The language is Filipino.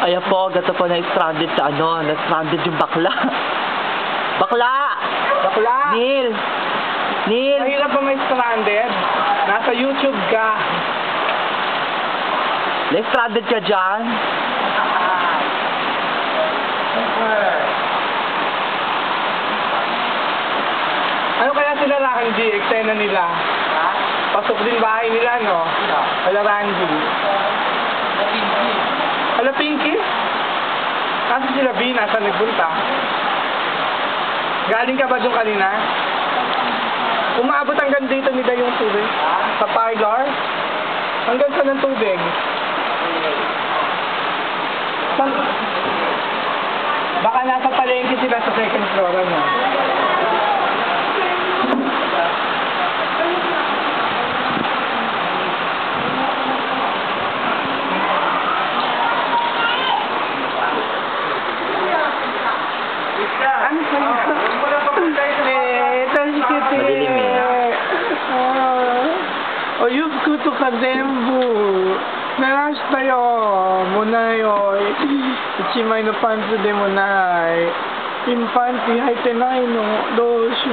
Ayan po, gato po na-stranded sa ano, na-stranded yung bakla. Bakla! Bakla! Neil! Neil! Mahirap ba may stranded? Nasa YouTube ka. Na-stranded ka dyan? Ano kaya sila Randy? Eksena nila. Pasok din bahay nila, no? Wala Randy. Wala Pinky? Kasi sila B, nasa nagpunta. Galing ka ba doon kanina? Umaabot hanggang dito nila yung tubig? Sa parlor? Hanggang saan ng tubig? Baka nasa palengke sila sa second floor, ano? Ano sa'yo? Ito si Kiti. Madilim eh. Oyubkuto ka denbu. Narashtayo. Munay oy. Ichimay no pantsu de munay. Infanti haite nai no. Doshu.